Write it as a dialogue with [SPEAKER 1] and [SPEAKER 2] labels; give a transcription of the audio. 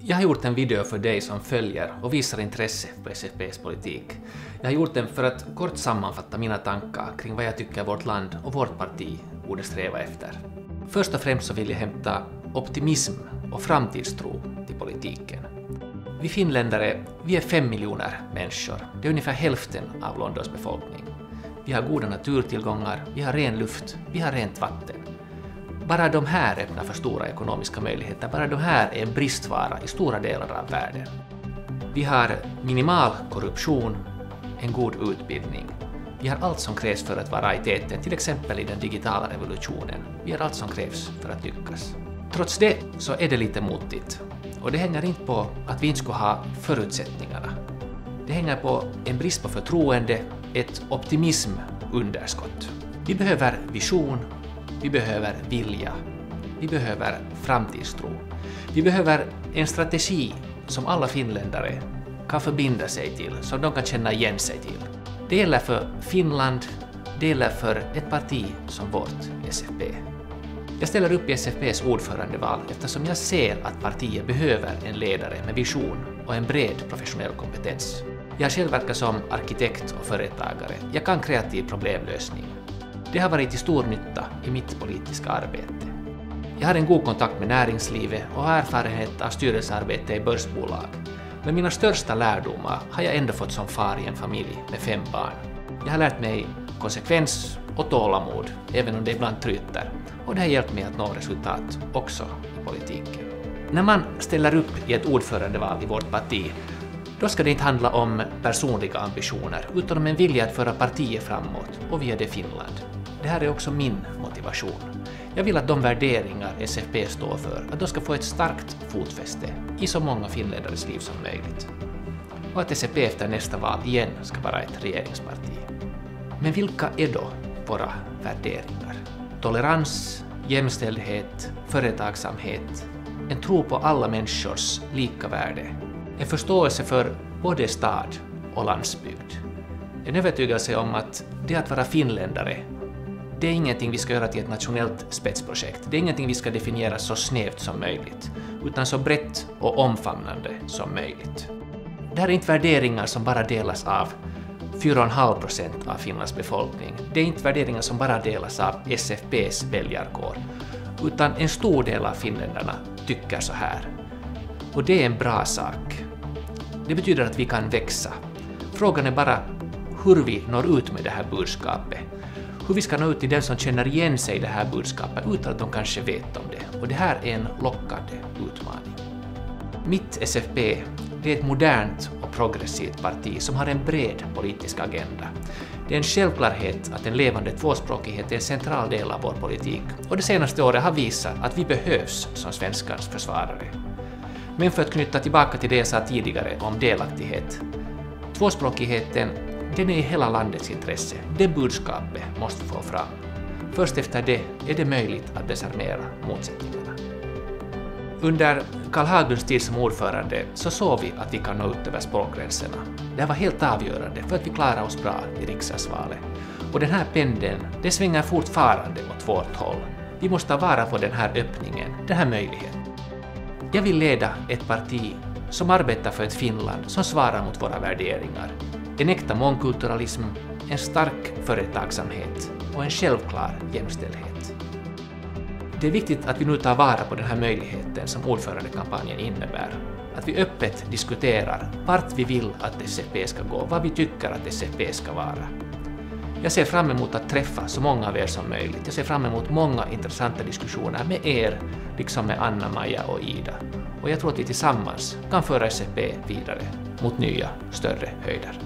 [SPEAKER 1] Jag har gjort en video för dig som följer och visar intresse för SFP:s politik. Jag har gjort den för att kort sammanfatta mina tankar kring vad jag tycker vårt land och vårt parti borde sträva efter. Först och främst så vill jag hämta optimism och framtidstro till politiken. Vi finländare, vi är 5 miljoner människor. Det är ungefär hälften av Londons befolkning. Vi har goda naturtillgångar, vi har ren luft, vi har rent vatten. Bara de här öppnar för stora ekonomiska möjligheter, bara de här är en bristvara i stora delar av världen. Vi har minimal korruption, en god utbildning. Vi har allt som krävs för att vara i täten, till exempel i den digitala revolutionen. Vi har allt som krävs för att lyckas. Trots det så är det lite motigt. Och det hänger inte på att vi inte skulle ha förutsättningarna. Det hänger på en brist på förtroende, ett optimismunderskott. Vi behöver vision, vi behöver vilja, vi behöver framtidstro. Vi behöver en strategi som alla finländare kan förbinda sig till, som de kan känna igen sig till. Det gäller för Finland, det gäller för ett parti som vårt, SFP. Jag ställer upp i SFP:s ordförandeval eftersom jag ser att partiet behöver en ledare med vision och en bred professionell kompetens. Jag har själv verkat som arkitekt och företagare. Jag kan kreativ problemlösning. Det har varit till stor nytta i mitt politiska arbete. Jag har en god kontakt med näringslivet och har erfarenhet av styrelsearbete i börsbolag. Men mina största lärdomar har jag ändå fått som far i en familj med 5 barn. Jag har lärt mig konsekvens och tålamod, även om det ibland tryter. Och det har hjälpt mig att nå resultat också i politiken. När man ställer upp i ett ordförandeval i vårt parti, då ska det inte handla om personliga ambitioner, utan om en vilja att föra partiet framåt, och vi är det Finland. Det här är också min motivation. Jag vill att de värderingar SFP står för, att de ska få ett starkt fotfäste i så många finländares liv som möjligt. Och att SFP efter nästa val igen ska vara ett regeringsparti. Men vilka är då våra värderingar? Tolerans, jämställdhet, företagsamhet, en tro på alla människors lika värde, en förståelse för både stad och landsbygd, en övertygelse om att det att vara finländare, det är ingenting vi ska göra till ett nationellt spetsprojekt, det är ingenting vi ska definiera så snävt som möjligt, utan så brett och omfamnande som möjligt. Det här är inte värderingar som bara delas av 4,5% av Finlands befolkning. Det är inte värderingar som bara delas av SFP:s väljarkår, utan en stor del av finländarna tycker så här. Och det är en bra sak. Det betyder att vi kan växa. Frågan är bara hur vi når ut med det här budskapet. Hur vi ska nå ut till den som känner igen sig i det här budskapet utan att de kanske vet om det. Och det här är en lockande utmaning. Mitt SFP, det är ett modernt och progressivt parti som har en bred politisk agenda. Det är en självklarhet att en levande tvåspråkighet är en central del av vår politik, och det senaste året har visat att vi behövs som svenskans försvarare. Men för att knyta tillbaka till det jag sa tidigare om delaktighet. Tvåspråkigheten, den är i hela landets intresse. Det budskapet måste få fram. Först efter det är det möjligt att desarmera motsättningarna. Under Karl Haglunds tid som ordförande så såg vi att vi kan nå ut över språkgränserna. Det var helt avgörande för att vi klarar oss bra i riksdagsvalet. Och den här pendeln, det svänger fortfarande åt vårt håll. Vi måste vara på den här öppningen, den här möjligheten. Jag vill leda ett parti som arbetar för ett Finland som svarar mot våra värderingar. En äkta mångkulturalism, en stark företagsamhet och en självklar jämställdhet. Det är viktigt att vi nu tar vara på den här möjligheten som ordförandekampanjen innebär. Att vi öppet diskuterar vart vi vill att SFP ska gå, vad vi tycker att SFP ska vara. Jag ser fram emot att träffa så många av er som möjligt. Jag ser fram emot många intressanta diskussioner med er, liksom med Anna, Maja och Ida. Och jag tror att vi tillsammans kan föra SFP vidare mot nya, större höjder.